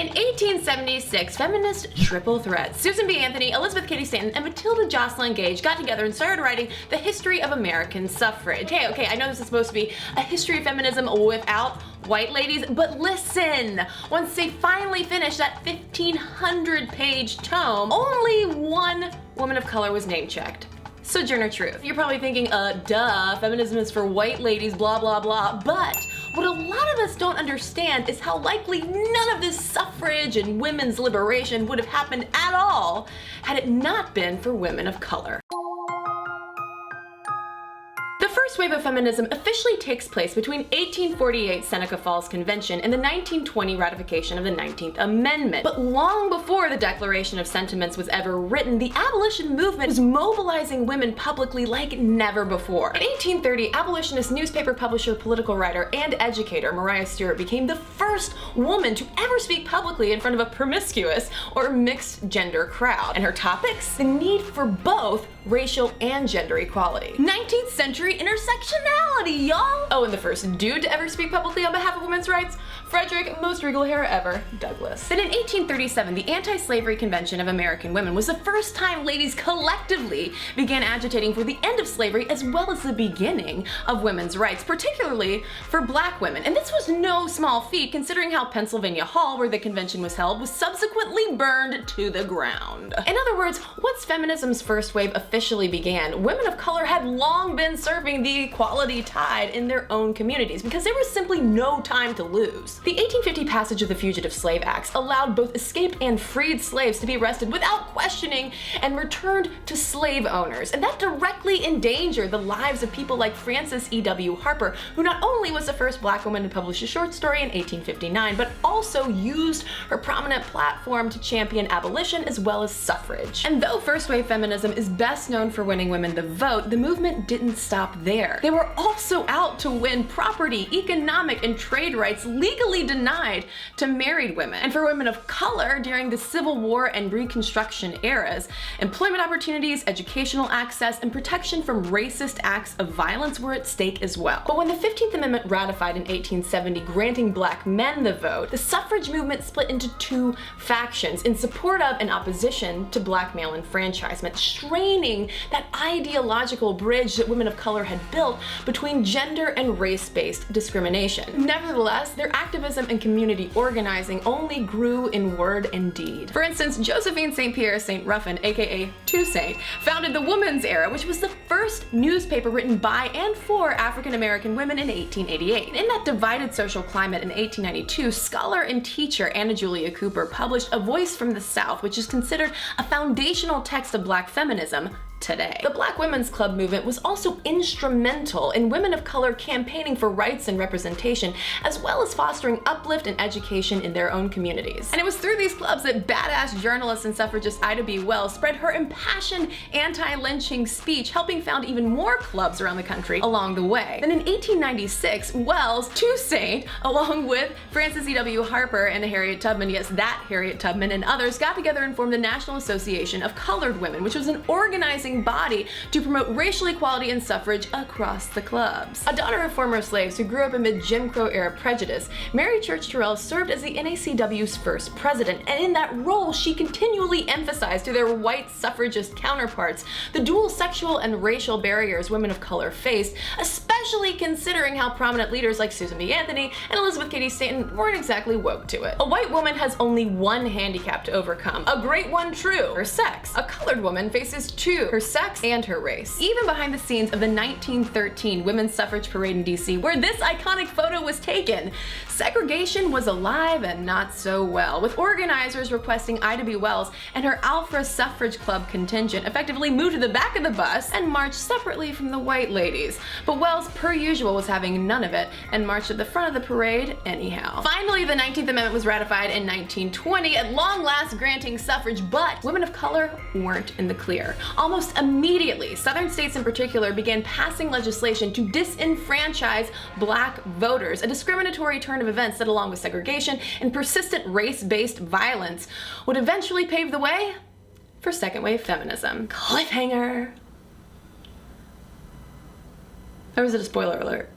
In 1876, feminist triple threat Susan B. Anthony, Elizabeth Cady Stanton, and Matilda Joslyn Gage got together and started writing The History of American Suffrage. Okay, I know this is supposed to be a history of feminism without white ladies, but listen, once they finally finished that 1,500-page tome, only one woman of color was name-checked. Sojourner Truth. You're probably thinking, duh, feminism is for white ladies, blah, blah, blah, but what a lot of us don't understand is how likely none of this suffrage and women's liberation would have happened at all had it not been for women of color. The first wave of feminism officially takes place between 1848 Seneca Falls Convention and the 1920 ratification of the 19th Amendment. But long before the Declaration of Sentiments was ever written, the abolition movement was mobilizing women publicly like never before. In 1830, abolitionist newspaper publisher, political writer, and educator Mariah Stewart became the first woman to ever speak publicly in front of a promiscuous or mixed gender crowd. And her topics? The need for both racial and gender equality. 19th century intersectionality, y'all! Oh, and the first dude to ever speak publicly on behalf of women's rights? Frederick, most regal hair ever, Douglass. Then in 1837, the Anti-Slavery Convention of American Women was the first time ladies collectively began agitating for the end of slavery as well as the beginning of women's rights, particularly for black women. And this was no small feat considering how Pennsylvania Hall, where the convention was held, was subsequently burned to the ground. In other words, once feminism's first wave officially began, women of color had long been serving the equality tide in their own communities because there was simply no time to lose. The 1850 passage of the Fugitive Slave Acts allowed both escaped and freed slaves to be arrested without questioning and returned to slave owners, and that directly endangered the lives of people like Frances E. W. Harper, who not only was the first black woman to publish a short story in 1859, but also used her prominent platform to champion abolition as well as suffrage. And though first wave feminism is best known for winning women the vote, the movement didn't stop there. They were also out to win property, economic, and trade rights legally denied to married women. And for women of color during the Civil War and Reconstruction eras, employment opportunities, educational access, and protection from racist acts of violence were at stake as well. But when the 15th Amendment ratified in 1870, granting black men the vote, the suffrage movement split into two factions in support of and opposition to black male enfranchisement, straining that ideological bridge that women of color had built between gender and race-based discrimination. Nevertheless, their activism and community organizing only grew in word and deed. For instance, Josephine St. Pierre St. Ruffin, aka Two Saint, founded the Woman's Era, which was the first newspaper written by and for African American women in 1888. In that divided social climate in 1892, scholar and teacher Anna Julia Cooper published A Voice from the South, which is considered a foundational text of black feminism today. The Black Women's Club movement was also instrumental in women of color campaigning for rights and representation, as well as fostering uplift and education in their own communities. And it was through these clubs that badass journalist and suffragist Ida B. Wells spread her impassioned anti-lynching speech, helping found even more clubs around the country along the way. Then in 1896, Wells, Two Saint, along with Frances E. W. Harper and Harriet Tubman, yes, that Harriet Tubman, and others, got together and formed the National Association of Colored Women, which was an organizing body to promote racial equality and suffrage across the clubs. A daughter of former slaves who grew up amid Jim Crow era prejudice, Mary Church Terrell served as the NACW's first president, and in that role she continually emphasized to their white suffragist counterparts the dual sexual and racial barriers women of color faced, especially considering how prominent leaders like Susan B. Anthony and Elizabeth Cady Stanton weren't exactly woke to it. A white woman has only one handicap to overcome, a great one true, her sex. A colored woman faces two, her sex and her race. Even behind the scenes of the 1913 Women's Suffrage Parade in DC, where this iconic photo was taken, segregation was alive and not so well, with organizers requesting Ida B. Wells and her Alpha Suffrage Club contingent effectively move to the back of the bus and march separately from the white ladies. But Wells, per usual, was having none of it and marched at the front of the parade anyhow. Finally, the 19th Amendment was ratified in 1920, at long last granting suffrage, but women of color weren't in the clear. Almost immediately, Southern states in particular began passing legislation to disenfranchise black voters, a discriminatory turn of events that, along with segregation and persistent race-based violence, would eventually pave the way for second wave feminism. Cliffhanger! Or was it a spoiler alert?